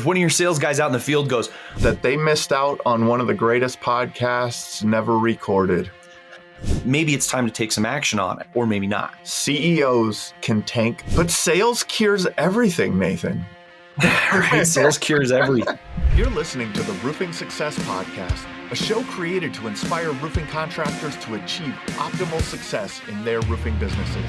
If one of your sales guys out in the field goes, that they missed out on one of the greatest podcasts never recorded, maybe it's time to take some action on it, or maybe not. CEOs can tank, but sales cures everything, Nathan. Right? Sales cures everything. You're listening to the Roofing Success Podcast, a show created to inspire roofing contractors to achieve optimal success in their roofing businesses.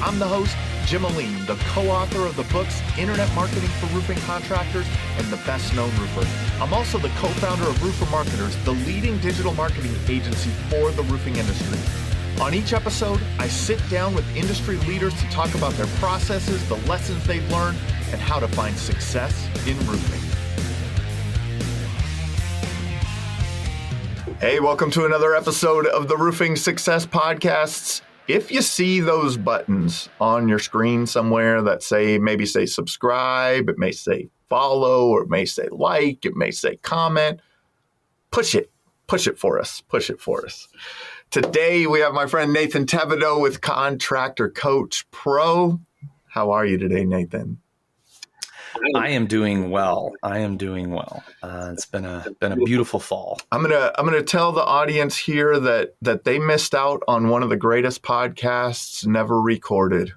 I'm the host, Jim Aline, the co-author of the books Internet Marketing for Roofing Contractors and The Best Known Roofer. I'm also the co-founder of Roofer Marketers, the leading digital marketing agency for the roofing industry. On each episode, I sit down with industry leaders to talk about their processes, the lessons they've learned, and how to find success in roofing. Hey, welcome to another episode of the Roofing Success Podcasts. If you see those buttons on your screen somewhere that maybe say subscribe, it may say follow, or it may say like, it may say comment, push it for us. Today we have my friend Nathan Tebedo with ContractorCoachPRO. How are you today, Nathan? I am doing well. It's been a beautiful fall. I'm gonna tell the audience here that they missed out on one of the greatest podcasts never recorded.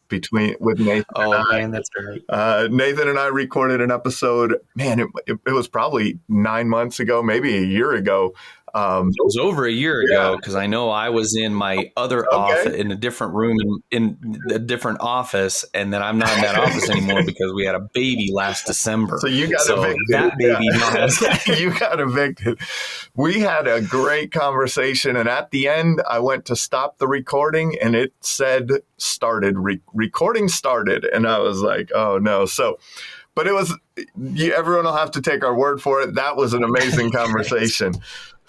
With Nathan. Oh man, that's right. Nathan and I recorded an episode. Man, it was probably 9 months ago, maybe a year ago. It was over a year ago because I know I was in my other office in a different room in a different office, and then I'm not in that office anymore because we had a baby last December. So you got evicted. That baby, you got evicted. We had a great conversation, and at the end, I went to stop the recording, and it said started. Recording started, and I was like, oh no. But it was. Everyone will have to take our word for it. That was an amazing conversation.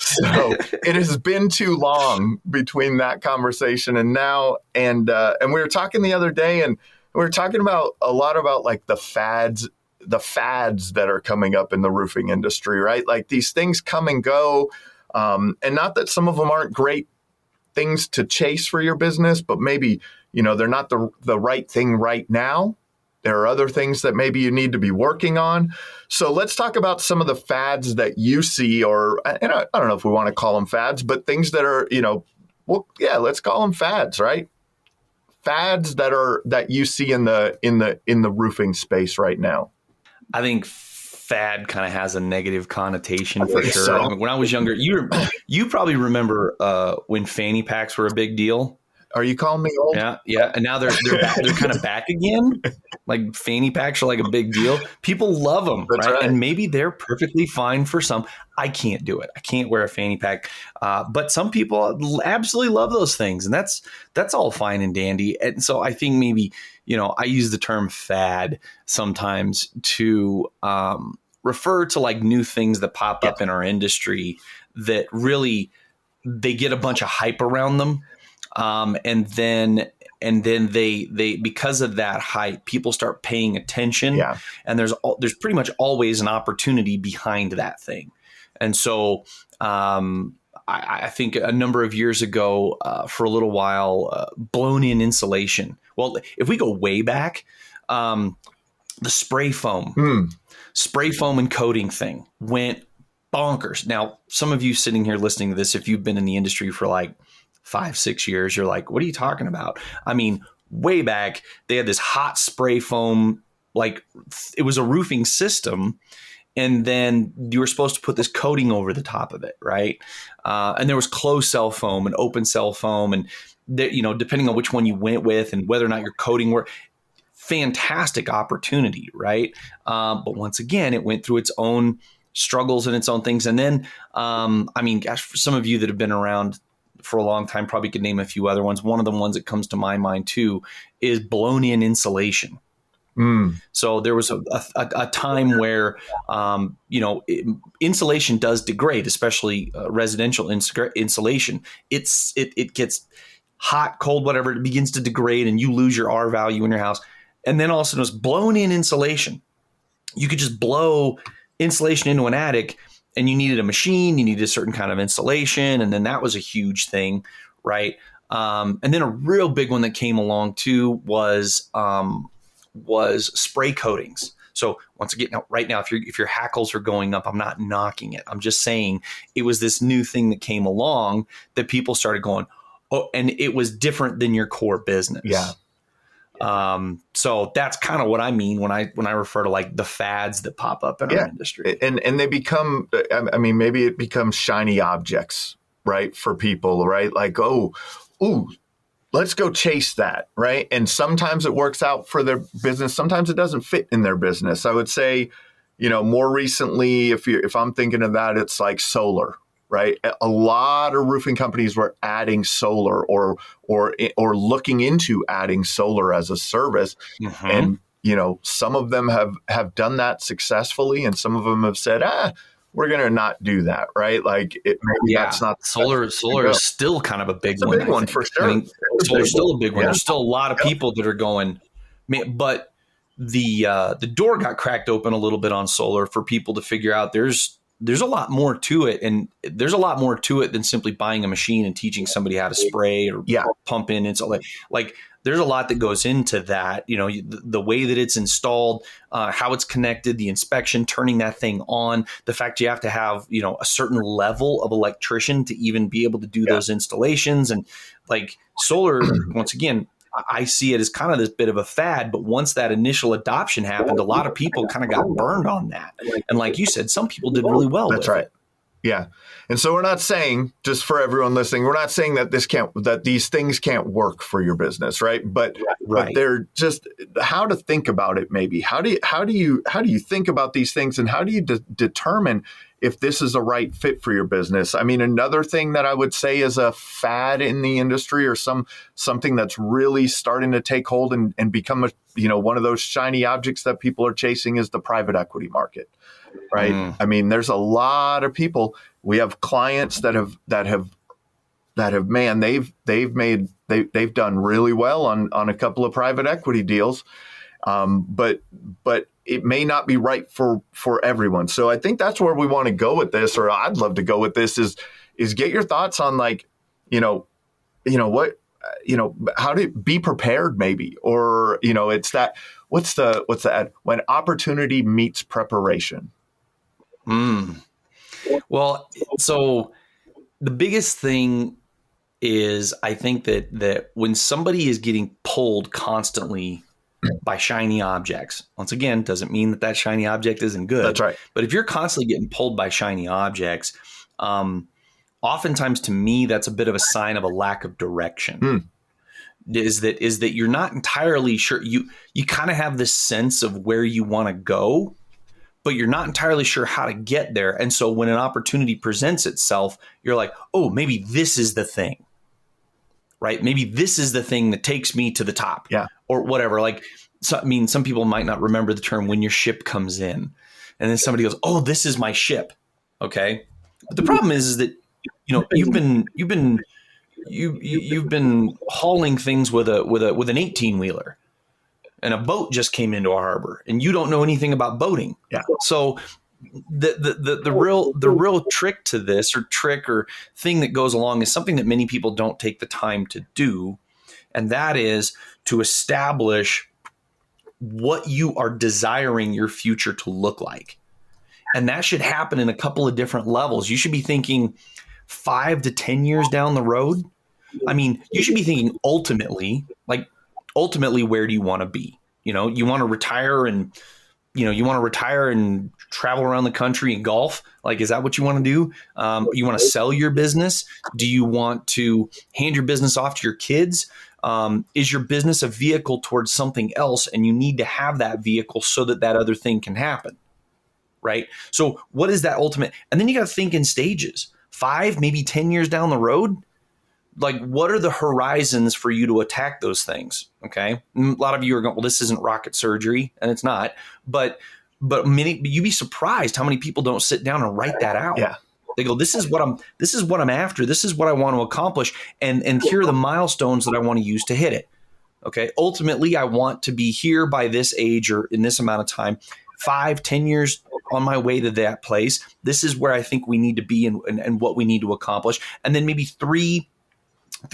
So it has been too long between that conversation and now. And we were talking the other day, and we were talking about a lot about like the fads that are coming up in the roofing industry, right? Like these things come and go. And not that some of them aren't great things to chase for your business, but maybe, they're not the right thing right now. There are other things that maybe you need to be working on. So let's talk about some of the fads that you see, or I don't know if we want to call them fads, but things that are, let's call them fads, right? Fads that you see in the roofing space right now. I think fad kind of has a negative connotation for sure. So. I mean, when I was younger, you probably remember when fanny packs were a big deal. Are you calling me old? Yeah. And now they're kind of back again. Like fanny packs are like a big deal. People love them, right? And maybe they're perfectly fine for some. I can't do it. I can't wear a fanny pack. But some people absolutely love those things, and that's all fine and dandy. And so I think maybe, I use the term fad sometimes to refer to like new things that pop up in our industry that really they get a bunch of hype around them. And then they because of that hype, people start paying attention. Yeah. And there's pretty much always an opportunity behind that thing. And so I think a number of years ago, for a little while, blown in insulation. Well, if we go way back, the spray foam and coating thing went bonkers. Now, some of you sitting here listening to this, if you've been in the industry for like 5-6 years, you're like, what are you talking about? I mean, way back, they had this hot spray foam, like it was a roofing system. And then you were supposed to put this coating over the top of it, right? And there was closed cell foam and open cell foam. And, depending on which one you went with and whether or not your coating worked, fantastic opportunity, right? But once again, it went through its own struggles and its own things. And then, for some of you that have been around for a long time, probably could name a few other ones. One of the ones that comes to my mind too is blown in insulation. So there was a time where, insulation does degrade, especially residential insulation. It gets hot, cold, whatever. It begins to degrade and you lose your R value in your house. And then all of a sudden it was blown in insulation. You could just blow insulation into an attic, and you needed a machine, you needed a certain kind of insulation. And then that was a huge thing, right? And then a real big one that came along too was spray coatings. So once again, right now, if your hackles are going up, I'm not knocking it. I'm just saying it was this new thing that came along that people started going, oh, and it was different than your core business. Yeah. So that's kind of what I mean when I refer to like the fads that pop up in our industry. And they become, I mean, maybe it becomes shiny objects, right? For people, right? Like, ooh, let's go chase that, right? And sometimes it works out for their business. Sometimes it doesn't fit in their business. I would say, more recently, if I'm thinking of that, it's like solar, right? A lot of roofing companies were adding solar or looking into adding solar as a service. And, some of them have done that successfully, and some of them have said, we're going to not do that, right? Like that's not solar is still kind of a big one. It's a big one for sure. I mean, solar's still a big one. There's still a lot of people that are going, man, but the door got cracked open a little bit on solar for people to figure out there's a lot more to it. And there's a lot more to it than simply buying a machine and teaching somebody how to spray or pump in and so like there's a lot that goes into that, the way that it's installed, how it's connected, the inspection, turning that thing on, the fact you have to have, a certain level of electrician to even be able to do those installations. And like solar, once again, I see it as kind of this bit of a fad, but once that initial adoption happened, a lot of people kind of got burned on that. And like you said, some people did really well. That's right. Yeah. And so we're not saying, just for everyone listening, we're not saying that that these things can't work for your business, right? But they're just how to think about it. Maybe how do you think about these things, and how do you determine if this is a right fit for your business? I mean, another thing that I would say is a fad in the industry, or something that's really starting to take hold and become one of those shiny objects that people are chasing, is the private equity market. Right. I mean, there's a lot of people. We have clients that have man, they've done really well on a couple of private equity deals. But it may not be right for everyone. So I think that's where we want to go with this, or I'd love to go with this, is get your thoughts on like, what, how to be prepared maybe, or, it's that, what's that when opportunity meets preparation. Well, so the biggest thing is, I think that when somebody is getting pulled constantly by shiny objects, once again, doesn't mean that shiny object isn't good. That's right. But if you're constantly getting pulled by shiny objects, oftentimes to me, that's a bit of a sign of a lack of direction. Is that you're not entirely sure. You kind of have this sense of where you want to go, but you're not entirely sure how to get there. And so when an opportunity presents itself, you're like, oh, maybe this is the thing, right? Maybe this is the thing that takes me to the top, or whatever. Like, so, I mean, some people might not remember the term when your ship comes in, and then somebody goes, oh, this is my ship. Okay. But the problem is that, you've been hauling things with an 18-wheeler. And a boat just came into our harbor, and you don't know anything about boating. Yeah. So the real trick to this, or thing that goes along, is something that many people don't take the time to do. And that is to establish what you are desiring your future to look like. And that should happen in a couple of different levels. You should be thinking 5 to 10 years down the road. I mean, you should be thinking ultimately, where do you want to be? You want to retire and, travel around the country and golf. Like, is that what you want to do? You want to sell your business? Do you want to hand your business off to your kids? Is your business a vehicle towards something else, and you need to have that vehicle so that other thing can happen? Right. So what is that ultimate? And then you got to think in stages, 5, maybe 10 years down the road. Like, what are the horizons for you to attack those things? Okay. A lot of you are going, well, this isn't rocket surgery, and it's not, but you'd be surprised how many people don't sit down and write that out. Yeah. They go, this is what I'm after. This is what I want to accomplish. And here are the milestones that I want to use to hit it. Okay. Ultimately, I want to be here by this age or in this amount of time, 5, 10 years on my way to that place. This is where I think we need to be and what we need to accomplish. And then maybe 3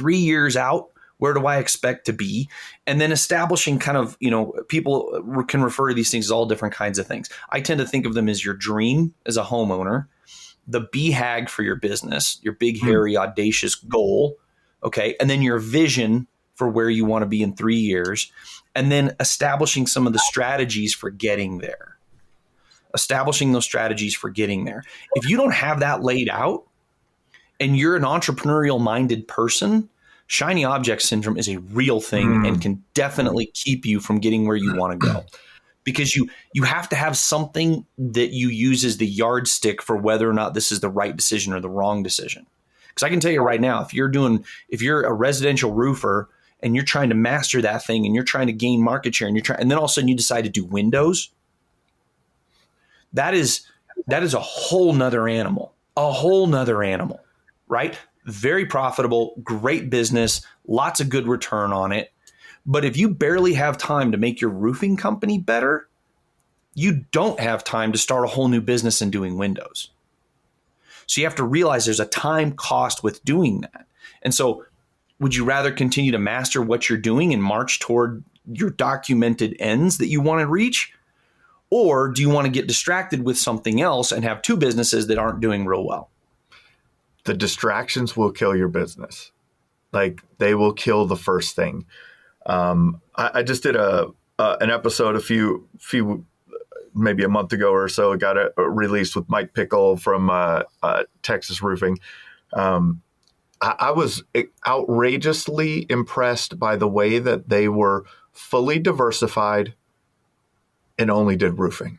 years out, Where do I expect to be? And then establishing kind of, people can refer to these things as all different kinds of things. I tend to think of them as your dream as a homeowner, the BHAG for your business, your big, hairy, audacious goal. Okay. And then your vision for where you want to be in 3 years. And then establishing some of the strategies for getting there. Establishing those strategies for getting there. If you don't have that laid out and you're an entrepreneurial minded person, shiny object syndrome is a real thing and can definitely keep you from getting where you want to go. Because you have to have something that you use as the yardstick for whether or not this is the right decision or the wrong decision. Because I can tell you right now, if you're a residential roofer and you're trying to master that thing and you're trying to gain market share and and then all of a sudden you decide to do windows, that is a whole nother animal, right? Very profitable, great business, lots of good return on it. But if you barely have time to make your roofing company better, you don't have time to start a whole new business and doing windows. So you have to realize there's a time cost with doing that. And so would you rather continue to master what you're doing and march toward your documented ends that you want to reach? Or do you want to get distracted with something else and have two businesses that aren't doing real well? The distractions will kill your business. Like, they will kill the first thing. I just did an episode a few maybe a month ago or so. It got released with Mike Pickle from Texas Roofing. I was outrageously impressed by the way that they were fully diversified and only did roofing.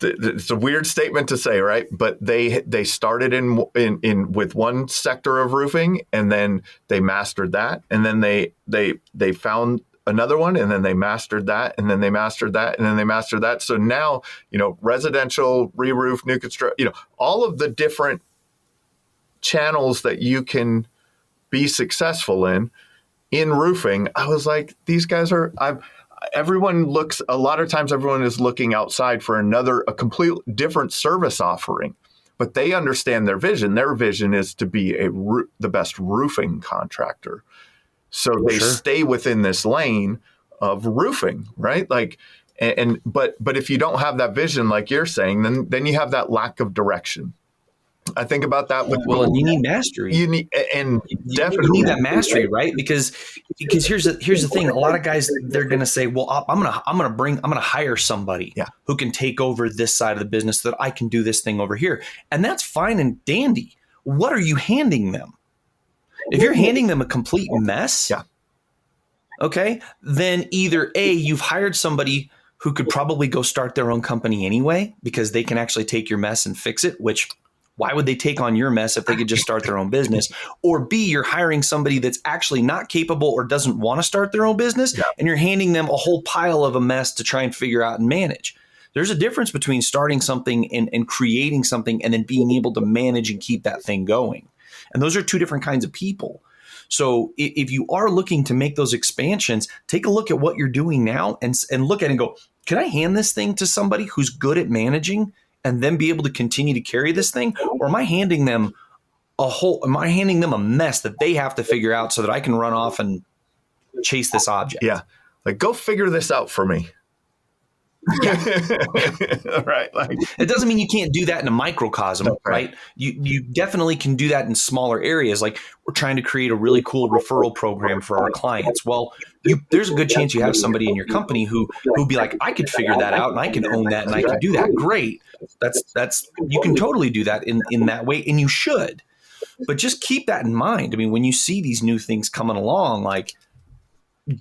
It's a weird statement to say, right? But they started in with one sector of roofing, and then they mastered that, and then they found another one, and then they mastered that, and then they mastered that, and then they mastered that. So now, residential, re-roof, new construction, all of the different channels that you can be successful in roofing. I was like, these guys are. Everyone a lot of times everyone is looking outside for a complete different service offering, but they understand their vision. Their vision is to be the best roofing contractor. So they stay within this lane of roofing, right? Like, but if you don't have that vision, like you're saying, then you have that lack of direction. I think about that with you need mastery. You need that mastery, right? Because here's the thing. A lot of guys, they're going to say, "Well, I'm going to hire somebody who can take over this side of the business so that I can do this thing over here," and that's fine and dandy. What are you handing them? If you're handing them a complete mess, okay, then either A, you've hired somebody who could probably go start their own company anyway because they can actually take your mess and fix it, which. Why would they take on your mess if they could just start their own business? Or B, you're hiring somebody that's actually not capable or doesn't want to start their own business, and you're handing them a whole pile of a mess to try and figure out and manage. There's a difference between starting something and creating something and then being able to manage and keep that thing going. And those are two different kinds of people. So if you are looking to make those expansions, take a look at what you're doing now and look at it and go, can I hand this thing to somebody who's good at managing and then be able to continue to carry this thing? Or am I handing them a mess that they have to figure out so that I can run off and chase this object? Yeah. Like, go figure this out for me. Yeah. Right. Like, it doesn't mean you can't do that in a microcosm, right? You definitely can do that in smaller areas. Like, we're trying to create a really cool referral program for our clients. Well, there's a good chance you have somebody in your company who'd be like, I could figure that out and I can own that and I can do that. Great. That's you can totally do that in that way, and you should. But just keep that in mind. I mean, when you see these new things coming along, like,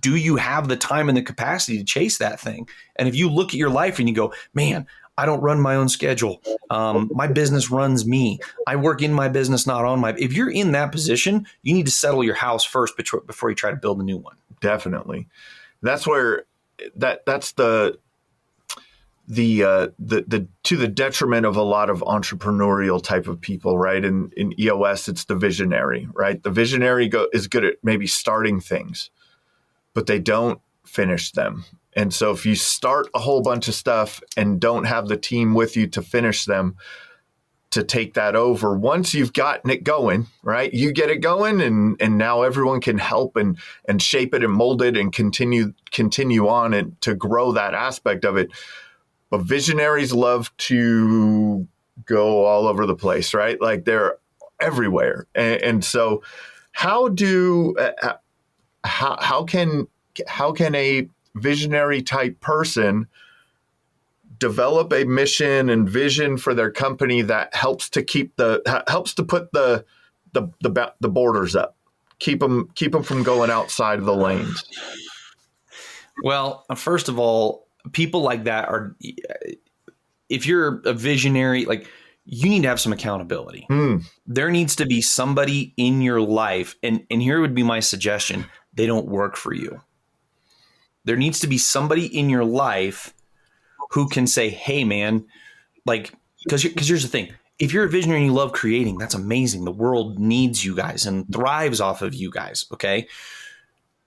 do you have the time and the capacity to chase that thing? And if you look at your life and you go, man, I don't run my own schedule. My business runs me. I work in my business, not on my. If you're in that position, you need to settle your house first before you try to build a new one. Definitely. That's where that's the to the detriment of a lot of entrepreneurial type of people, right? In EOS, it's the visionary, right? The visionary is good at maybe starting things, but they don't finish them. And so if you start a whole bunch of stuff and don't have the team with you to finish them, to take that over once you've gotten it going, right? You get it going, and now everyone can help and shape it and mold it and continue on and to grow that aspect of it. But visionaries love to go all over the place, right? Like they're everywhere. And so how can a visionary type person develop a mission and vision for their company that helps to put the borders up, keep them from going outside of the lanes? Well, first of all, people like that are, if you're a visionary, like you need to have some accountability. There needs to be somebody in your life. And here would be my suggestion. They don't work for you. There needs to be somebody in your life who can say, hey, man, like, because here's the thing. If you're a visionary and you love creating, that's amazing. The world needs you guys and thrives off of you guys. Okay.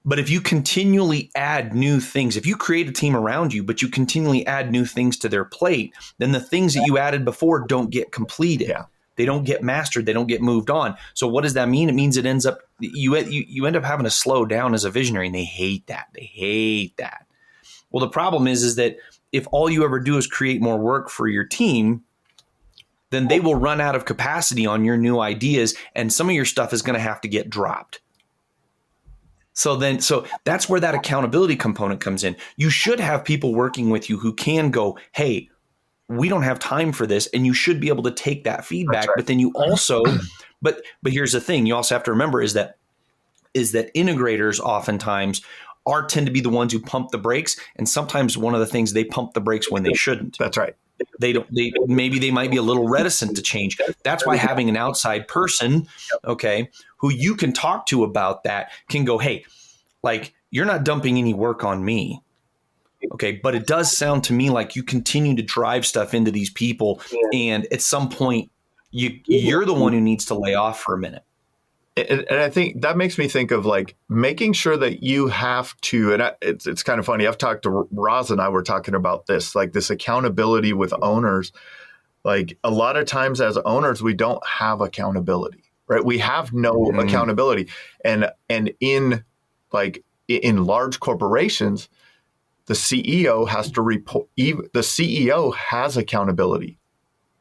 But if you continually add new things, if you create a team around you, but you continually add new things to their plate, then the things that you added before don't get completed. Yeah. They don't get mastered. They don't get moved on. So what does that mean? It means it ends up, you end up having to slow down as a visionary, and they hate that. They hate that. Well, the problem is that if all you ever do is create more work for your team, then they will run out of capacity on your new ideas, and some of your stuff is going to have to get dropped. So that's where that accountability component comes in. You should have people working with you who can go, hey, we don't have time for this. And you should be able to take that feedback. Right. But then you also, but here's the thing, you also have to remember is that integrators oftentimes tend to be the ones who pump the brakes. And sometimes one of the things, they pump the brakes when they shouldn't. That's right. Maybe they might be a little reticent to change. That's why having an outside person, okay, who you can talk to about that can go, hey, like, you're not dumping any work on me. Okay. But it does sound to me like you continue to drive stuff into these people. And at some point you're the one who needs to lay off for a minute. And I think that makes me think of like making sure that you have to, and it's kind of funny. I've talked to Roz and I were talking about this, like this accountability with owners. Like a lot of times as owners, we don't have accountability, right? We have no accountability. And in large corporations, the CEO has to report, the CEO has accountability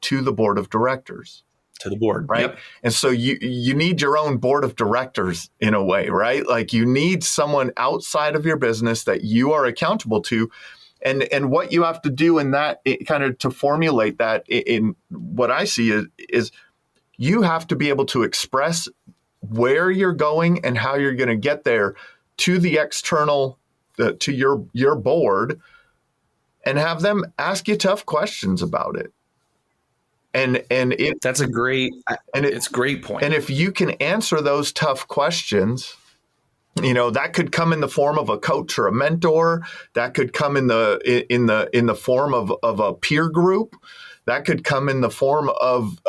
to the board of directors. To the board. Right. Yep. And so you need your own board of directors in a way, right? Like you need someone outside of your business that you are accountable to. And what you have to do in that, kind of to formulate that in what I see is you have to be able to express where you're going and how you're going to get there to the external, to your board, and have them ask you tough questions about it. And it's a great point. And if you can answer those tough questions, that could come in the form of a coach or a mentor. That could come in the form of a peer group. That could come in the form of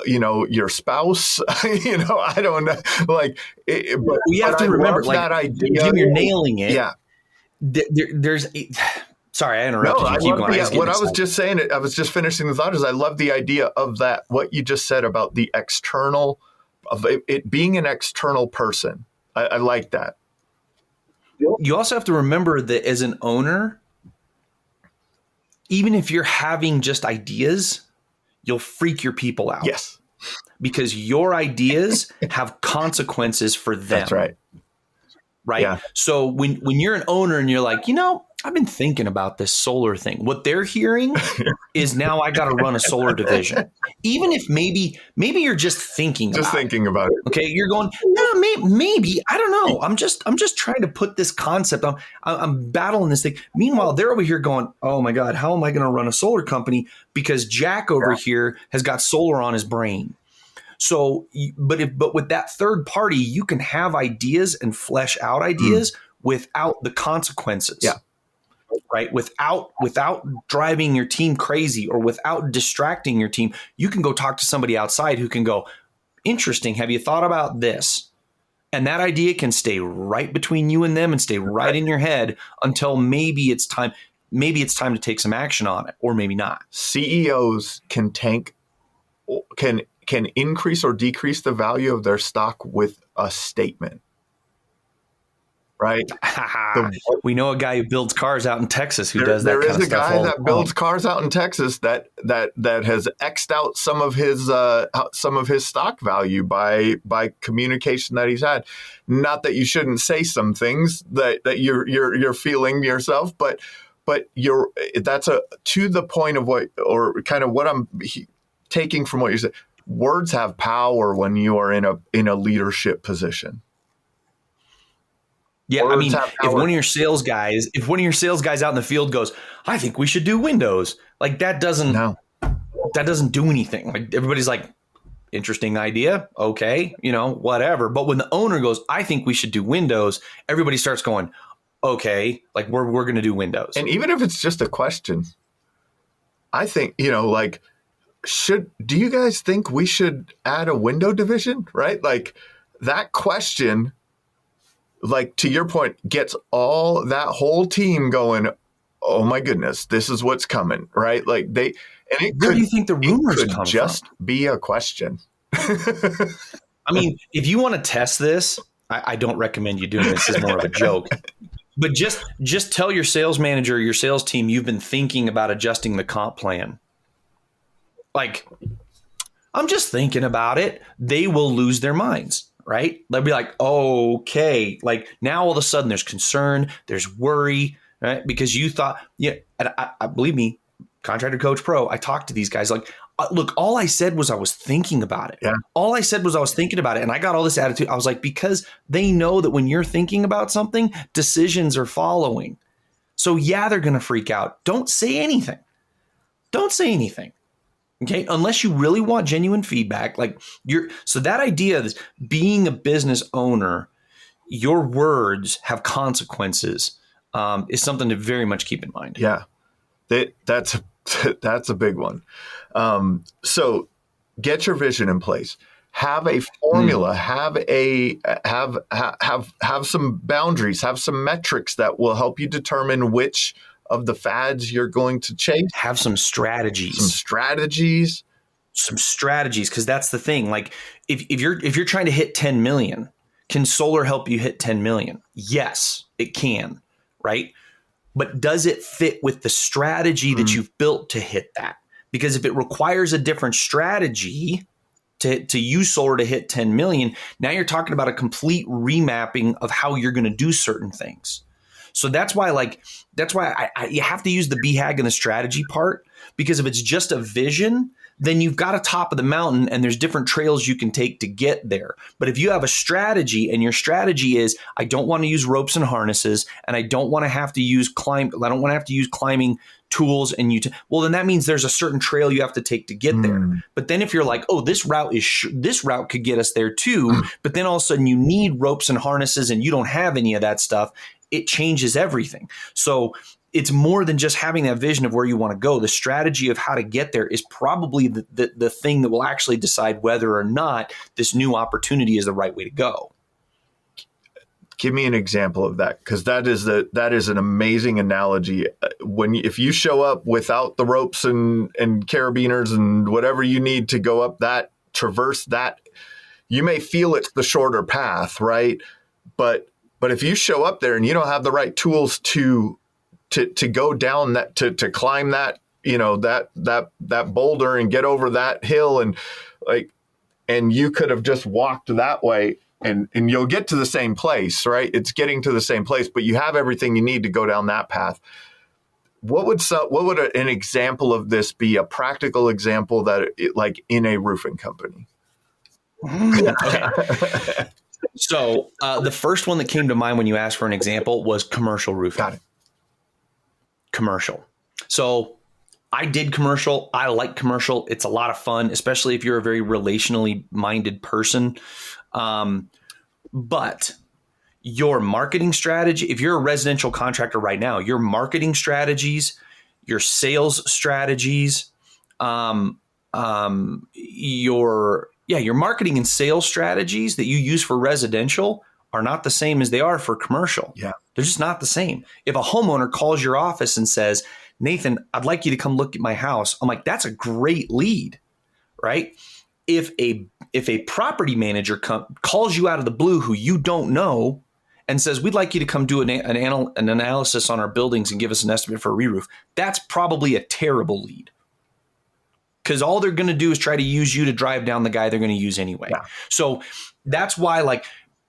your spouse. I don't know. Like, but you have to remember, like, that idea. Jim, you're nailing it. Yeah. There's. Sorry, I interrupted you. Keep going. What I was just saying, I was just finishing the thought, is I love the idea of that, what you just said about the external, of it being an external person. I like that. You also have to remember that as an owner, even if you're having just ideas, you'll freak your people out. Yes. Because your ideas have consequences for them. That's right. Right. Yeah. So when you're an owner and you're like, I've been thinking about this solar thing. What they're hearing is now I got to run a solar division. Even if maybe you're just thinking about it. Okay. You're going, no, maybe, I don't know. I'm just trying to put this concept on. I'm battling this thing. Meanwhile, they're over here going, oh my God, how am I going to run a solar company? Because Jack over here has got solar on his brain. So, but with that third party, you can have ideas and flesh out ideas without the consequences. Yeah. Right. Without driving your team crazy or without distracting your team, you can go talk to somebody outside who can go, interesting. Have you thought about this? And that idea can stay right between you and them and stay right in your head until maybe it's time to take some action on it, or maybe not. CEOs can tank can increase or decrease the value of their stock with a statement. Right. We know a guy who builds cars out in Texas who does that kind of stuff. There is a guy that builds cars out in Texas that has X'd out some of his stock value by communication that he's had. Not that you shouldn't say some things that you're feeling yourself, but that's to the point of what, or kind of what I'm taking from what you said. Words have power when you are in a leadership position. Yeah, I mean, if one of your sales guys out in the field goes, I think we should do Windows, like that doesn't do anything. Like everybody's like, interesting idea, okay, whatever. But when the owner goes, I think we should do Windows, everybody starts going, okay, like we're going to do Windows. And even if it's just a question, I think, like, do you guys think we should add a window division, right? Like that question, like to your point, gets that whole team going, oh my goodness, this is what's coming, right? Like where do you think the rumors come just from? Be a question. I mean, if you want to test this, I don't recommend you doing this as more of a joke, but just tell your sales manager, your sales team, you've been thinking about adjusting the comp plan. Like, I'm just thinking about it. They will lose their minds. Right? They'll be like, oh, okay. Like now all of a sudden there's concern, there's worry, right? Because you thought, and I believe me, Contractor Coach Pro, I talked to these guys like, look, all I said was I was thinking about it. Yeah. All I said was I was thinking about it. And I got all this attitude. I was like, because they know that when you're thinking about something, decisions are following. So yeah, they're going to freak out. Don't say anything. Don't say anything. Okay, unless you really want genuine feedback, so that idea of being a business owner, your words have consequences, is something to very much keep in mind. Yeah, that's a big one. So get your vision in place. Have a formula. Have some boundaries. Have some metrics that will help you determine which of the fads you're going to chase. Have some strategies. Some strategies, because that's the thing. Like if you're trying to hit 10 million, can solar help you hit 10 million? Yes, it can, right? But does it fit with the strategy that you've built to hit that? Because if it requires a different strategy to use solar to hit 10 million, now you're talking about a complete remapping of how you're going to do certain things. So that's why you have to use the BHAG and the strategy part, because if it's just a vision, then you've got a top of the mountain and there's different trails you can take to get there. But if you have a strategy and your strategy is, I don't want to use ropes and harnesses, and I don't want to have to use climbing tools well, then that means there's a certain trail you have to take to get there. But then if you're like, oh, this route could get us there too, but then all of a sudden you need ropes and harnesses and you don't have any of that stuff, it changes everything. So it's more than just having that vision of where you want to go. The strategy of how to get there is probably the thing that will actually decide whether or not this new opportunity is the right way to go. Give me an example of that, because that is an amazing analogy. If you show up without the ropes and carabiners and whatever you need to go up that, traverse that, you may feel it's the shorter path, right? But if you show up there and you don't have the right tools to go down that, to climb that, that boulder and get over that hill, and you could have just walked that way and you'll get to the same place, right? It's getting to the same place, but you have everything you need to go down that path. What would an example of this be? A practical example like in a roofing company? Okay. So the first one that came to mind when you asked for an example was commercial roofing. Got it. Commercial. So I did commercial. I like commercial. It's a lot of fun, especially if you're a very relationally minded person. But your marketing strategy, if you're a residential contractor right now, your marketing strategies, your sales strategies, your marketing and sales strategies that you use for residential are not the same as they are for commercial. Yeah. They're just not the same. If a homeowner calls your office and says, Nathan, I'd like you to come look at my house, I'm like, that's a great lead. right? If a property manager calls you out of the blue who you don't know and says, we'd like you to come do an analysis on our buildings and give us an estimate for a re-roof, that's probably a terrible lead. Because all they're going to do is try to use you to drive down the guy they're going to use anyway. Yeah. So that's why, like,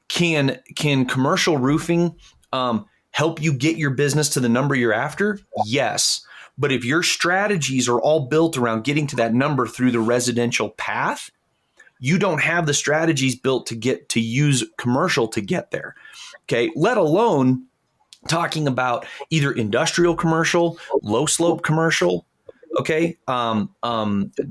can commercial roofing help you get your business to the number you're after? Yes. But if your strategies are all built around getting to that number through the residential path, you don't have the strategies built to use commercial to get there. Okay. Let alone talking about either industrial commercial, low slope commercial. Okay.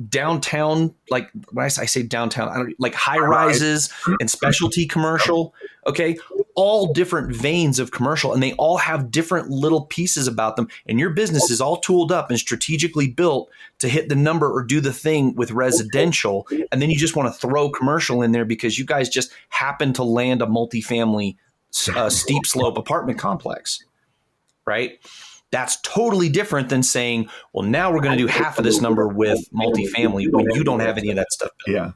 Downtown, like when I say downtown, like high rises and specialty commercial. Okay. All different veins of commercial, and they all have different little pieces about them. And your business is all tooled up and strategically built to hit the number or do the thing with residential. And then you just want to throw commercial in there because you guys just happen to land a multifamily steep slope apartment complex, right? That's totally different than saying, well, now we're going to do half of this number with multifamily when you don't have any of that stuff built. Yeah.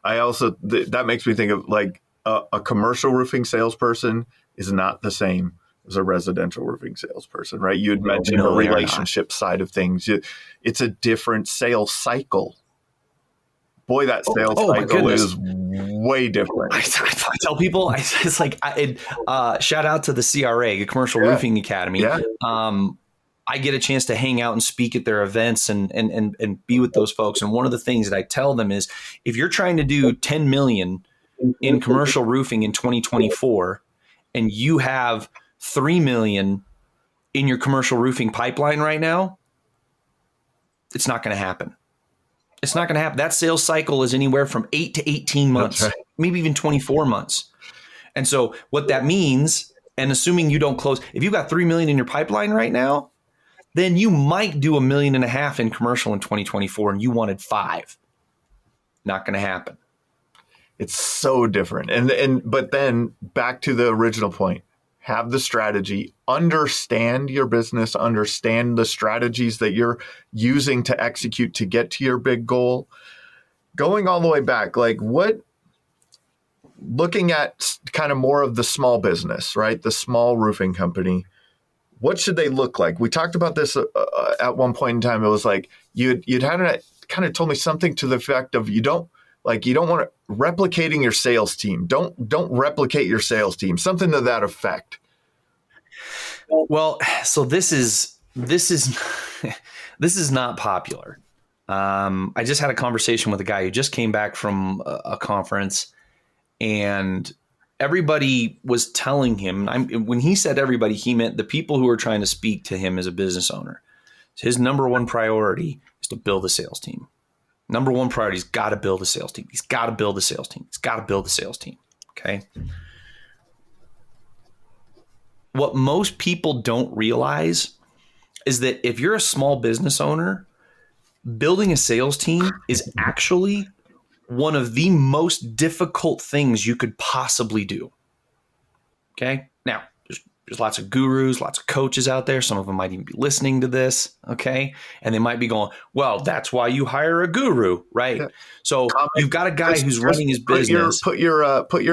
I also, that makes me think of like a commercial roofing salesperson is not the same as a residential roofing salesperson, right? You had mentioned the relationship side of things. It's a different sales cycle. Boy, that sales cycle is way different. I tell people, it's like, shout out to the CRA, the Commercial Roofing Academy. Yeah. I get a chance to hang out and speak at their events and be with those folks. And one of the things that I tell them is, if you're trying to do 10 million in commercial roofing in 2024, and you have 3 million in your commercial roofing pipeline right now, it's not going to happen. It's not going to happen. That sales cycle is anywhere from 8 to 18 months, maybe even 24 months. And so what that means, and assuming you don't close, if you've got 3 million in your pipeline right now, then you might do $1.5 million in commercial in 2024 and you wanted 5. Not going to happen. It's so different. But then back to the original point, have the strategy, understand your business, understand the strategies that you're using to execute to get to your big goal. Going all the way back, looking at kind of more of the small business, right? The small roofing company. What should they look like? We talked about this at one point in time. It was like you'd had kind of told me something to the effect of you don't want to replicating your sales team. Don't replicate your sales team. Something to that effect. Well, so this is not popular. I just had a conversation with a guy who just came back from a conference, and everybody was telling him, when he said everybody, he meant the people who are trying to speak to him as a business owner. His number one priority is to build a sales team. Number one priority, he's got to build a sales team. He's got to build a sales team. He's got to build a sales team. Okay. What most people don't realize is that if you're a small business owner, building a sales team is actually one of the most difficult things you could possibly do. Okay. Now, there's lots of gurus, lots of coaches out there. Some of them might even be listening to this. Okay. And they might be going, well, that's why you hire a guru, right? Yeah. So you've got a guy who's running his business. Put your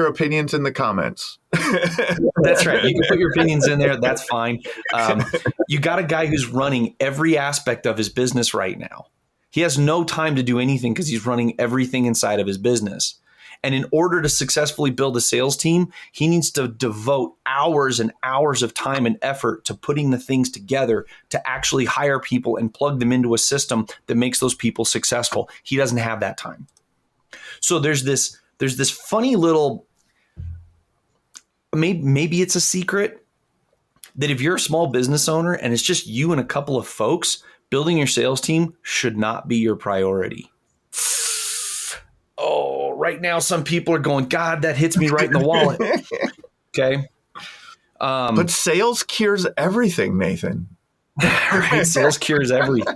opinions in the comments. That's right. You can put your opinions in there. That's fine. You got a guy who's running every aspect of his business right now. He has no time to do anything because he's running everything inside of his business. And in order to successfully build a sales team, he needs to devote hours and hours of time and effort to putting the things together to actually hire people and plug them into a system that makes those people successful. He doesn't have that time. So there's this funny little, maybe it's a secret, that if you're a small business owner and it's just you and a couple of folks, building your sales team should not be your priority. Oh, right now some people are going, God, that hits me right in the wallet. Okay. But sales cures everything, Nathan. Right? Sales cures everything.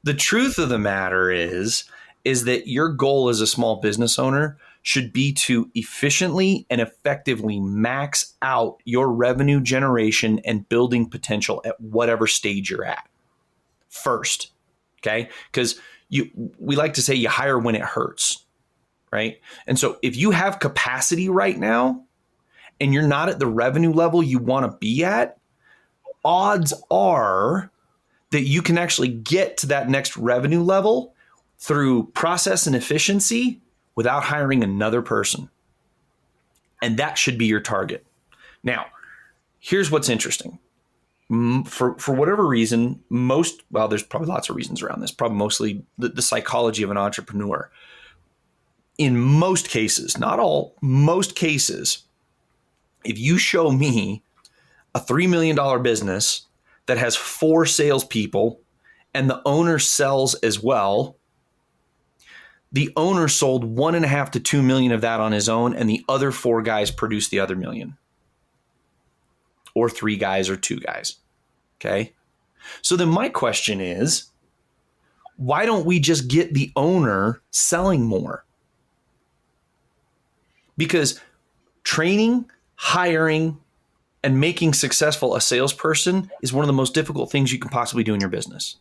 The truth of the matter is that your goal as a small business owner should be to efficiently and effectively max out your revenue generation and building potential at whatever stage you're at first. Okay. Because we like to say you hire when it hurts, right? And so if you have capacity right now and you're not at the revenue level you want to be at, odds are that you can actually get to that next revenue level through process and efficiency without hiring another person. And that should be your target. Now, here's what's interesting. For whatever reason, there's probably lots of reasons around this, probably mostly the psychology of an entrepreneur. In most cases, not all, most cases, if you show me a $3 million business that has 4 salespeople and the owner sells as well, the owner sold 1.5 to 2 million of that on his own, and the other 4 guys produced the other million. Or 3 guys or 2 guys. Okay. So then my question is, why don't we just get the owner selling more? Because training, hiring, and making successful a salesperson is one of the most difficult things you can possibly do in your business.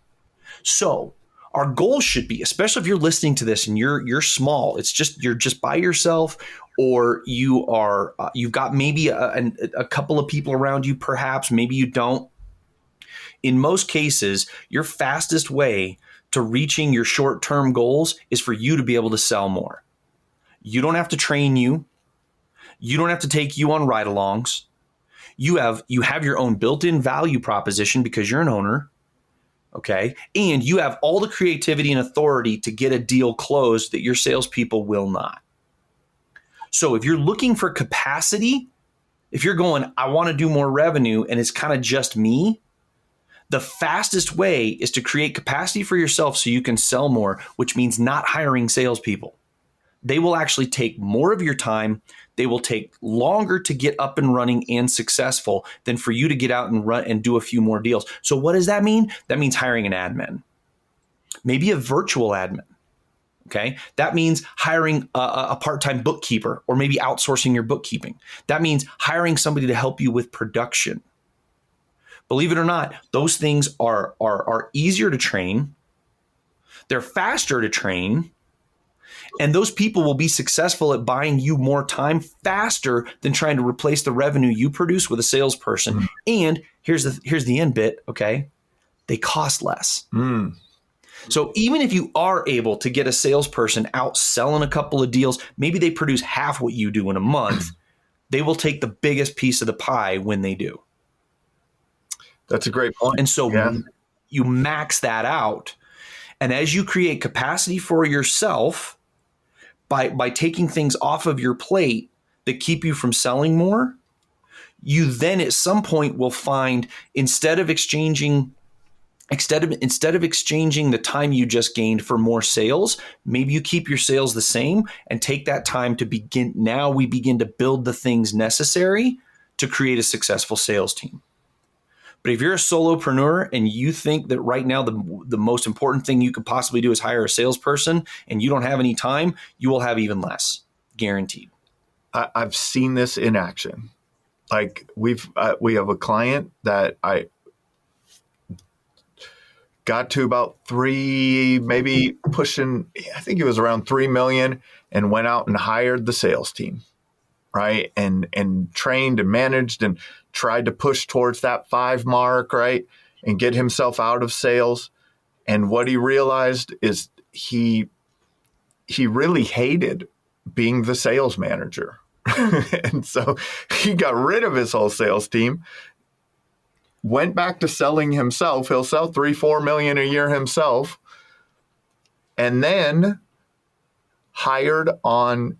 So our goal should be, especially if you're listening to this and you're small, you're just by yourself, or you've got maybe a couple of people around you, perhaps, maybe you don't. In most cases, your fastest way to reaching your short-term goals is for you to be able to sell more. You don't have to train you. You don't have to take you on ride-alongs. You have your own built-in value proposition because you're an owner. Okay. And you have all the creativity and authority to get a deal closed that your salespeople will not. So if you're looking for capacity, if you're going, I want to do more revenue and it's kind of just me, the fastest way is to create capacity for yourself so you can sell more, which means not hiring salespeople. They will actually take more of your time. They will take longer to get up and running and successful than for you to get out and run and do a few more deals. So what does that mean? That means hiring an admin, maybe a virtual admin. Okay. That means hiring a part-time bookkeeper, or maybe outsourcing your bookkeeping. That means hiring somebody to help you with production. Believe it or not, those things are easier to train. They're faster to train. And those people will be successful at buying you more time faster than trying to replace the revenue you produce with a salesperson. Mm. And here's the end bit, okay? They cost less. Mm. So even if you are able to get a salesperson out selling a couple of deals, maybe they produce half what you do in a month, they will take the biggest piece of the pie when they do. That's a great point. And so you max that out. And as you create capacity for yourself, by taking things off of your plate that keep you from selling more, you then at some point will find instead of exchanging the time you just gained for more sales, maybe you keep your sales the same and take that time to begin. Now we begin to build the things necessary to create a successful sales team. But if you're a solopreneur and you think that right now the most important thing you could possibly do is hire a salesperson and you don't have any time, you will have even less, guaranteed. I've seen this in action. Like we have a client that I got to about 3, maybe pushing, I think it was around 3 million, and went out and hired the sales team, right? And trained and managed and tried to push towards that 5 mark, right? And get himself out of sales. And what he realized is he really hated being the sales manager. And so he got rid of his whole sales team, went back to selling himself. He'll sell 3-4 million a year himself, and then hired on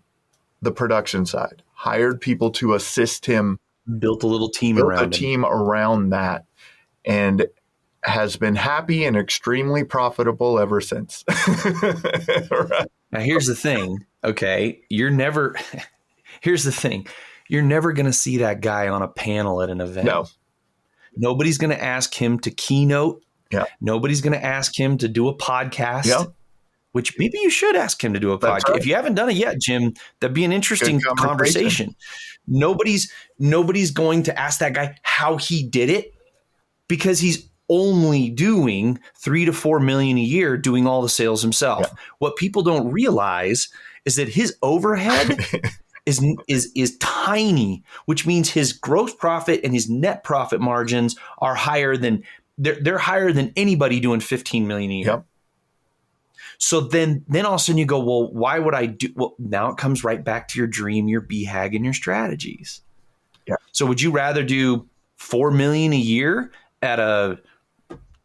the production side, hired people to assist him. Built a little team around that, and has been happy and extremely profitable ever since. Right. Now, here's the thing. Okay. Here's the thing. You're never going to see that guy on a panel at an event. No. Nobody's going to ask him to keynote. Yeah. Nobody's going to ask him to do a podcast. Yeah. Which maybe you should ask him to do a podcast. Right. If you haven't done it yet, Jim, that'd be an interesting conversation. Nobody's going to ask that guy how he did it, because he's only doing 3 to 4 million a year doing all the sales himself. Yeah. What people don't realize is that his overhead is tiny, which means his gross profit and his net profit margins are higher than they're higher than anybody doing 15 million a year. Yep. So then all of a sudden you go, well, why would I do? Well, now it comes right back to your dream, your BHAG, and your strategies. Yeah. So would you rather do 4 million a year at a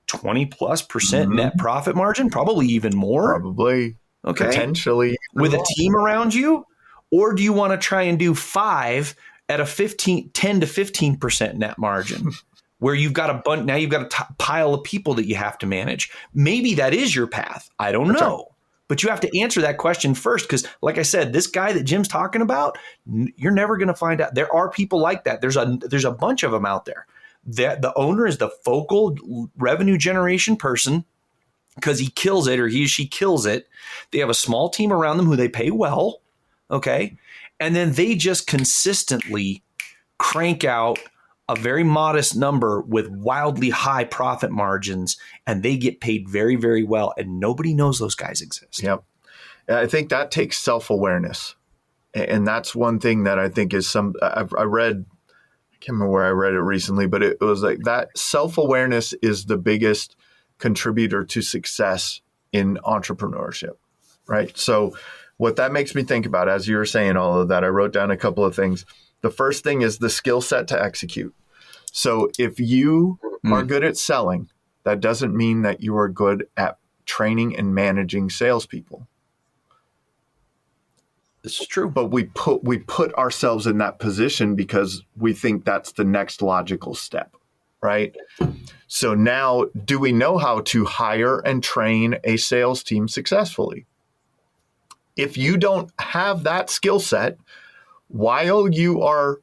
20+% net profit margin? Probably even more. Probably. Okay. Potentially. With a team around you? Or do you want to try and do 5 at a 10 to 15% net margin? Where you've got a bunch, now you've got a pile of people that you have to manage. Maybe that is your path. I don't know. Right. But you have to answer that question first, because like I said, this guy that Jim's talking about, you're never going to find out. There are people like that. There's a bunch of them out there. The owner is the focal revenue generation person because he kills it, or he or she kills it. They have a small team around them who they pay well, okay? And then they just consistently crank out a very modest number with wildly high profit margins, and they get paid very, very well, and nobody knows those guys exist. Yep. I think that takes self-awareness. And that's one thing that I think is I read, I can't remember where I read it recently, but it was like that self-awareness is the biggest contributor to success in entrepreneurship, right? So what that makes me think about, as you were saying all of that, I wrote down a couple of things. The first thing is the skill set to execute. So if you are good at selling, that doesn't mean that you are good at training and managing salespeople. This is true. But we put ourselves in that position because we think that's the next logical step, right? So now, do we know how to hire and train a sales team successfully? If you don't have that skill set, while you are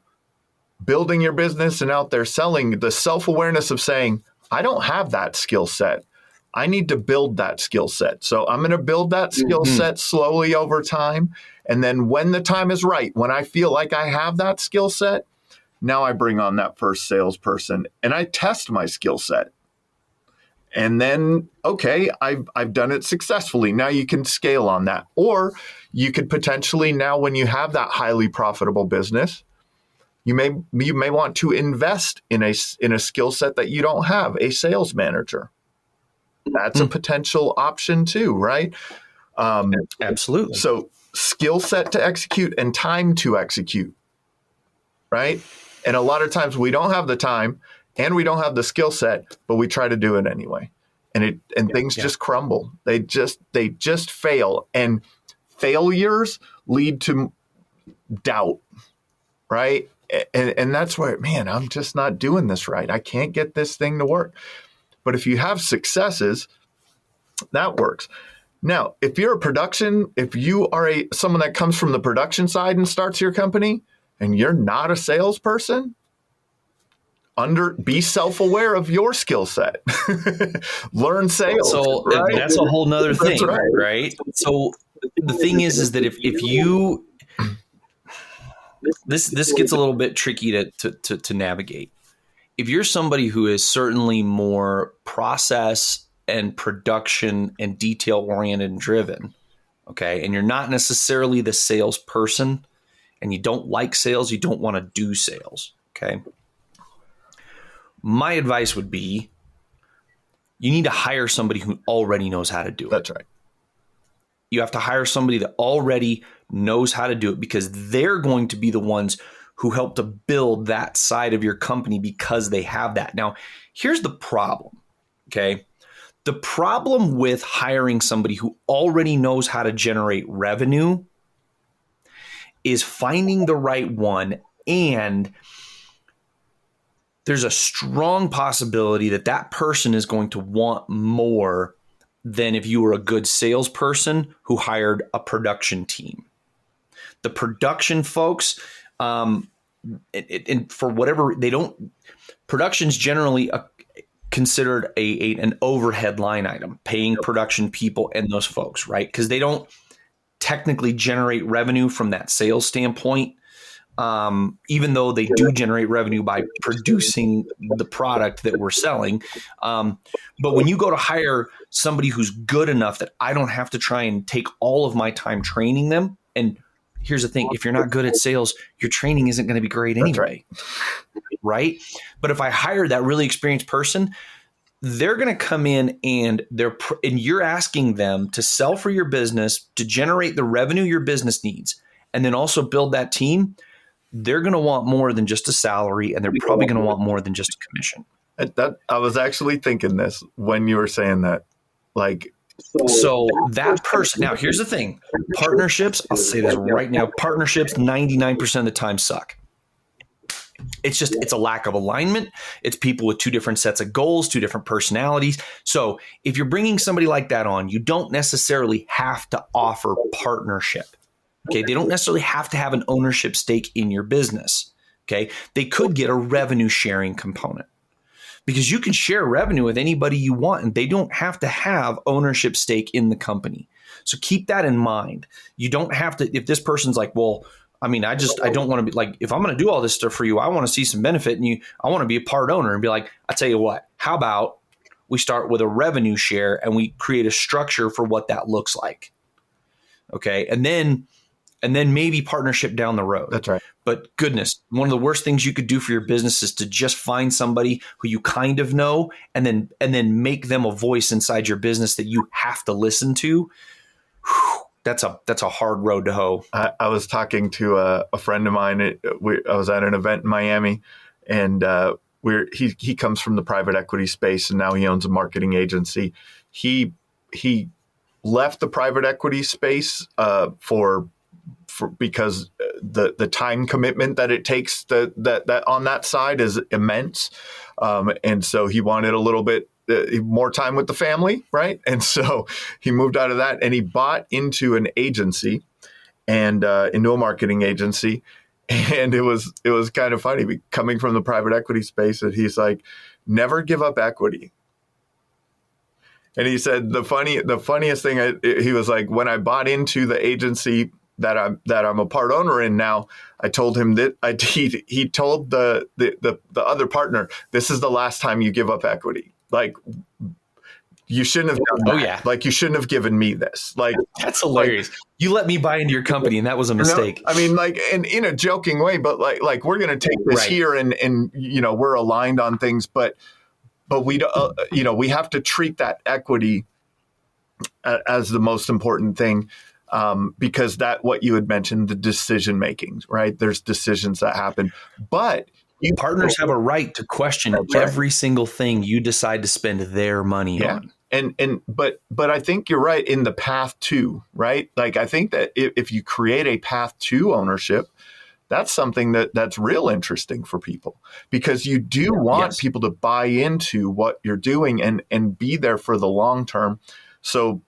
building your business and out there selling, the self-awareness of saying, I don't have that skill set. I need to build that skill set. So I'm going to build that skill set slowly over time. And then when the time is right, when I feel like I have that skill set, now I bring on that first salesperson and I test my skill set. And then, okay, I've done it successfully. Now you can scale on that. Or you could potentially now, when you have that highly profitable business, you may want to invest in a skill set that you don't have, a sales manager. That's a potential option too, right? Absolutely. So skill set to execute and time to execute, right? And a lot of times we don't have the time and we don't have the skill set, but we try to do it anyway. And things just crumble. They just fail. And failures lead to doubt, right? And that's where, man, I'm just not doing this right. I can't get this thing to work. But if you have successes, that works. Now, if you're if you are someone that comes from the production side and starts your company and you're not a salesperson, be self-aware of your skill set. Learn sales. So right? That's a whole nother thing, right? So the thing is that if you, this gets a little bit tricky to navigate. If you're somebody who is certainly more process and production and detail oriented and driven, okay, and you're not necessarily the salesperson and you don't like sales, you don't want to do sales, okay, my advice would be you need to hire somebody who already knows how to do it. That's right. You have to hire somebody that already knows how to do it because they're going to be the ones who help to build that side of your company because they have that. Now, here's the problem, okay? The problem with hiring somebody who already knows how to generate revenue is finding the right one, and there's a strong possibility that that person is going to want more than if you were a good salesperson who hired a production team. The production folks, and for whatever they don't, production's generally considered an overhead line item, paying production people and those folks, right? Because they don't technically generate revenue from that sales standpoint. even though they do generate revenue by producing the product that we're selling. But when you go to hire somebody who's good enough that I don't have to try and take all of my time training them. And here's the thing, if you're not good at sales, your training isn't going to be great anyway. Right? But if I hire that really experienced person, they're going to come in and you're asking them to sell for your business, to generate the revenue your business needs, and then also build that team. They're going to want more than just a salary, and they're probably going to want more than just a commission. I was actually thinking this when you were saying that. So that person, now here's the thing, partnerships, I'll say this right now, partnerships 99% of the time suck. It's a lack of alignment. It's people with two different sets of goals, two different personalities. So if you're bringing somebody like that on, you don't necessarily have to offer partnership. Okay. They don't necessarily have to have an ownership stake in your business. Okay. They could get a revenue sharing component because you can share revenue with anybody you want and they don't have to have ownership stake in the company. So keep that in mind. You don't have to, if this person's like, well, I mean, I don't want to be like, if I'm going to do all this stuff for you, I want to see some benefit and I want to be a part owner and be like, I tell you what, how about we start with a revenue share and we create a structure for what that looks like. Okay. And then maybe partnership down the road. That's right. But goodness, one of the worst things you could do for your business is to just find somebody who you kind of know and then make them a voice inside your business that you have to listen to. Whew, that's a hard road to hoe. I was talking to a friend of mine. I was at an event in Miami, and he comes from the private equity space, and now he owns a marketing agency. He left the private equity space because the time commitment that it takes that on that side is immense, and so he wanted a little bit more time with the family, right? And so he moved out of that and he bought into an agency and into a marketing agency, and it was kind of funny coming from the private equity space that he's like, never give up equity. And he said the funniest thing he was like, when I bought into the agency that I'm a part owner in now, I told him that he told the other partner, this is the last time you give up equity. Like, you shouldn't have done that. Oh, yeah. Like, you shouldn't have given me this. Like, that's hilarious. You let me buy into your company and that was a mistake. I mean, like, in a joking way, but like we're going to take this here and we're aligned on things, but we we have to treat that equity as the most important thing. Because what you had mentioned, the decision making, right? There's decisions that happen, but partners have a right to question every single thing you decide to spend their money on. But I think you're right in the path to, right? Like, I think that if you create a path to ownership, that's something that's real interesting for people, because you do want people to buy into what you're doing and be there for the long term. So,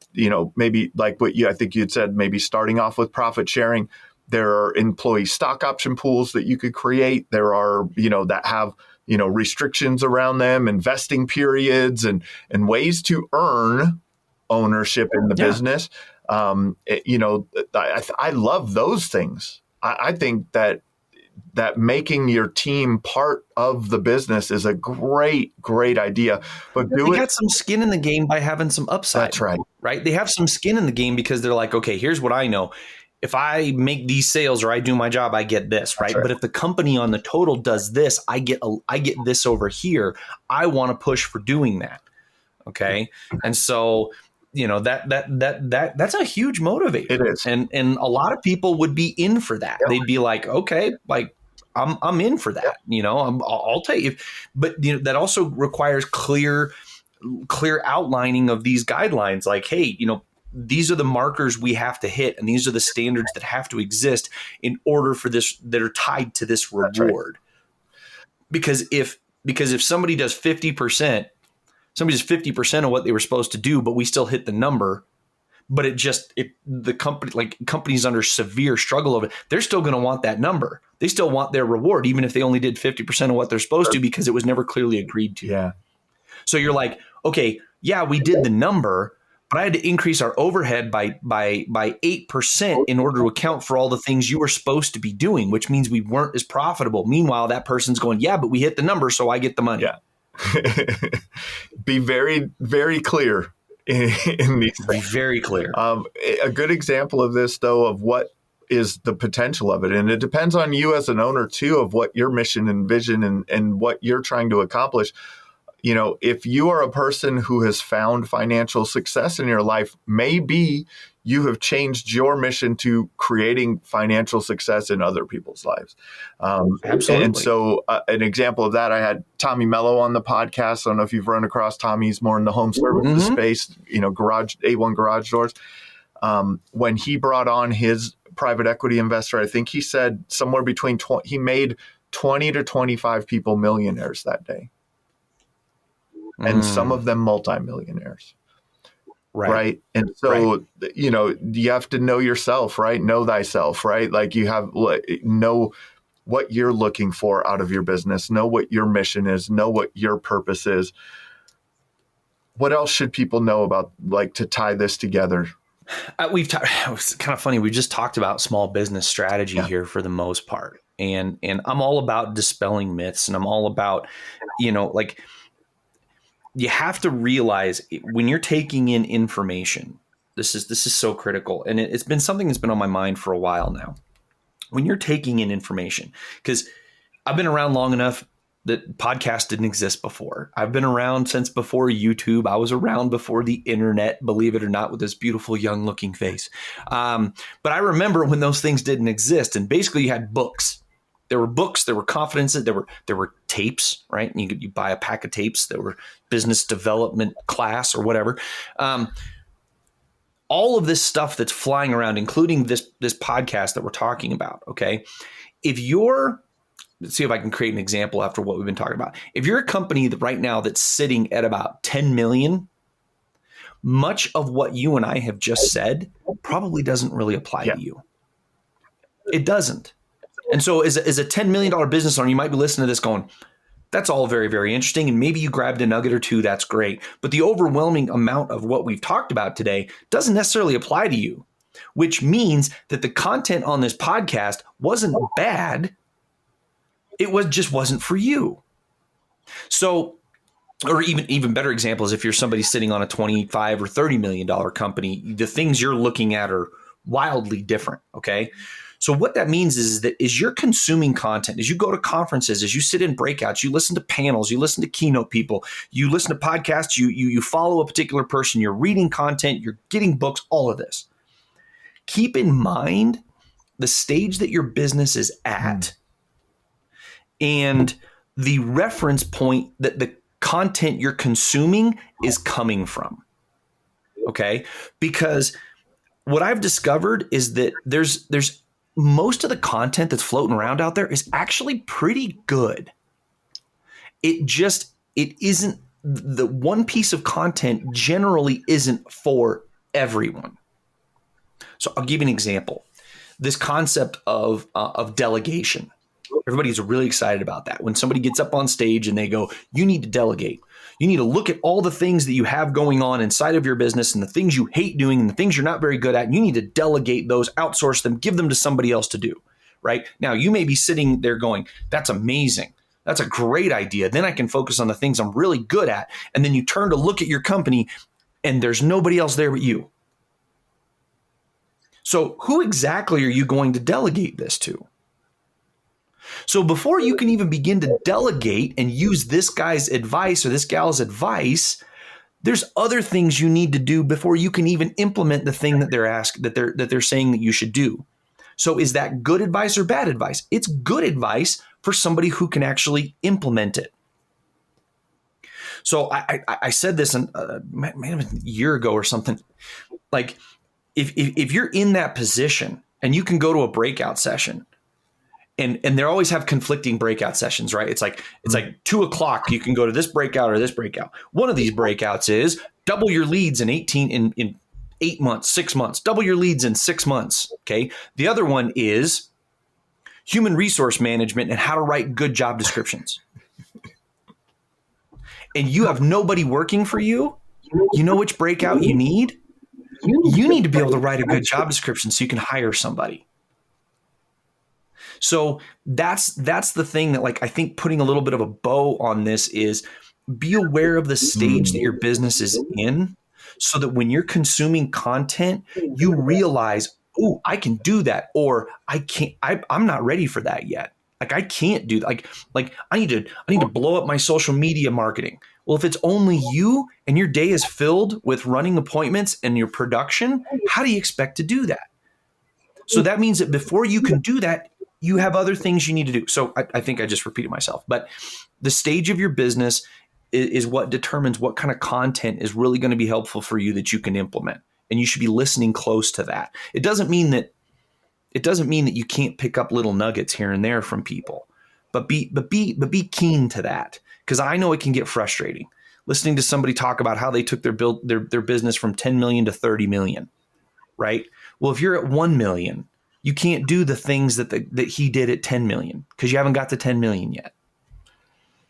maybe like I think you had said, maybe starting off with profit sharing. There are employee stock option pools that you could create. There are, that have, restrictions around them, investing periods and ways to earn ownership in the business. I love those things. I think that making your team part of the business is a great idea. But they got some skin in the game by having some upside. That's right. Right? They have some skin in the game because they're like, okay, here's what I know. If I make these sales or I do my job, I get this, right? But if the company on the total does this, I get this over here. I want to push for doing that. Okay. And so, that's a huge motivator. It is. And a lot of people would be in for that. Yeah. They'd be like, okay, like I'm in for that. Yeah. I'll take it. But that also requires clear outlining of these guidelines. Like, hey, these are the markers we have to hit, and these are the standards that have to exist in order for this, that are tied to this reward. Right. Because if somebody does 50%, somebody does 50% of what they were supposed to do, but we still hit the number, but the company, like companies under severe struggle of it, they're still going to want that number. They still want their reward, even if they only did 50% of what they're supposed to, because it was never clearly agreed to. Yeah. So you're like, okay, yeah, we did the number, but I had to increase our overhead by 8% in order to account for all the things you were supposed to be doing, which means we weren't as profitable. Meanwhile, that person's going, yeah, but we hit the number, so I get the money. Yeah. Be very, very clear in these things. Be very clear. A good example of this, though, of what is the potential of it. And it depends on you as an owner, too, of what your mission and vision and what you're trying to accomplish. You know, if you are a person who has found financial success in your life, maybe you have changed your mission to creating financial success in other people's lives. Absolutely. And so an example of that, I had Tommy Mello on the podcast. I don't know if you've run across Tommy. He's more in the home services space, you know, A1 garage doors. When he brought on his private equity investor, I think he said somewhere between he made 20 to 25 people millionaires that day. And some of them multimillionaires. Right. And so, you know, you have to know yourself, right? Know thyself, right? Like you have, know what you're looking for out of your business, know what your mission is, know what your purpose is. What else should people know about, like, to tie this together? It's kind of funny. We just talked about small business strategy here for the most part. And I'm all about dispelling myths, and I'm all about, you know, like, you have to realize when you're taking in information, this is so critical. And it's been something that's been on my mind for a while now. When you're taking in information, because I've been around long enough that podcasts didn't exist before. I've been around since before YouTube. I was around before the internet, believe it or not, with this beautiful young looking face. But I remember when those things didn't exist. And basically you had books. There were books, there were confidences, there were tapes, right? And you buy a pack of tapes. There were business development class or whatever. All of this stuff that's flying around, including this podcast that we're talking about. Okay, let's see if I can create an example after what we've been talking about. If you're a company that right now that's sitting at about 10 million, much of what you and I have just said probably doesn't really apply to you. It doesn't. And so as a $10 million business owner, you might be listening to this going, that's all very, very interesting. And maybe you grabbed a nugget or two. That's great. But the overwhelming amount of what we've talked about today doesn't necessarily apply to you, which means that the content on this podcast wasn't bad. It just wasn't for you. So, or even better example is if you're somebody sitting on a $25 or $30 million company, the things you're looking at are wildly different. Okay. So what that means is that as you're consuming content, as you go to conferences, as you sit in breakouts, you listen to panels, you listen to keynote people, you listen to podcasts, you follow a particular person, you're reading content, you're getting books, all of this. Keep in mind the stage that your business is at and the reference point that the content you're consuming is coming from. Okay? Because what I've discovered is that there's most of the content that's floating around out there is actually pretty good. It isn't, the one piece of content generally isn't for everyone. So I'll give you an example. This concept of delegation. Everybody's really excited about that. When somebody gets up on stage and they go, you need to delegate. You need to look at all the things that you have going on inside of your business and the things you hate doing and the things you're not very good at. And you need to delegate those, outsource them, give them to somebody else to do. Right now, you may be sitting there going, that's amazing. That's a great idea. Then I can focus on the things I'm really good at. And then you turn to look at your company and there's nobody else there but you. So who exactly are you going to delegate this to? So before you can even begin to delegate and use this guy's advice or this gal's advice, there's other things you need to do before you can even implement the thing that they're saying that you should do. So is that good advice or bad advice? It's good advice for somebody who can actually implement it. So I said this maybe a year ago or something. Like if you're in that position and you can go to a breakout session. And they always have conflicting breakout sessions, right? It's like 2:00. You can go to this breakout or this breakout. One of these breakouts is double your leads in 8 months, 6 months. Double your leads in 6 months. Okay. The other one is human resource management and how to write good job descriptions. And you have nobody working for you. You know which breakout you need? You need to be able to write a good job description so you can hire somebody. So that's the thing that, like, I think putting a little bit of a bow on this is be aware of the stage that your business is in, so that when you're consuming content, you realize, oh, I can do that, or I can't. I'm not ready for that yet. Like, I can't do that. Like I need to blow up my social media marketing. Well, if it's only you and your day is filled with running appointments and your production, how do you expect to do that? So that means that before you can do that, you have other things you need to do. So I think I just repeated myself, but the stage of your business is what determines what kind of content is really going to be helpful for you that you can implement. And you should be listening close to that. It doesn't mean that you can't pick up little nuggets here and there from people, but be keen to that. Because I know it can get frustrating listening to somebody talk about how they took their business from 10 million to 30 million, right? Well, if you're at 1 million, you can't do the things that he did at 10 million because you haven't got to 10 million yet.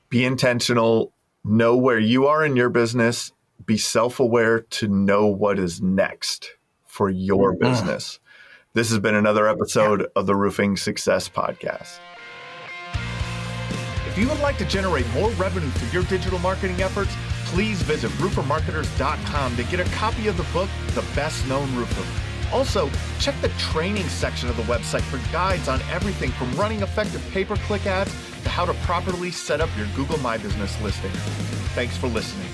Be intentional, know where you are in your business, be self-aware to know what is next for your business. This has been another episode of the Roofing Success Podcast. If you would like to generate more revenue through your digital marketing efforts, please visit roofermarketers.com to get a copy of the book, The Best Known Roofer. Also, check the training section of the website for guides on everything from running effective pay-per-click ads to how to properly set up your Google My Business listing. Thanks for listening.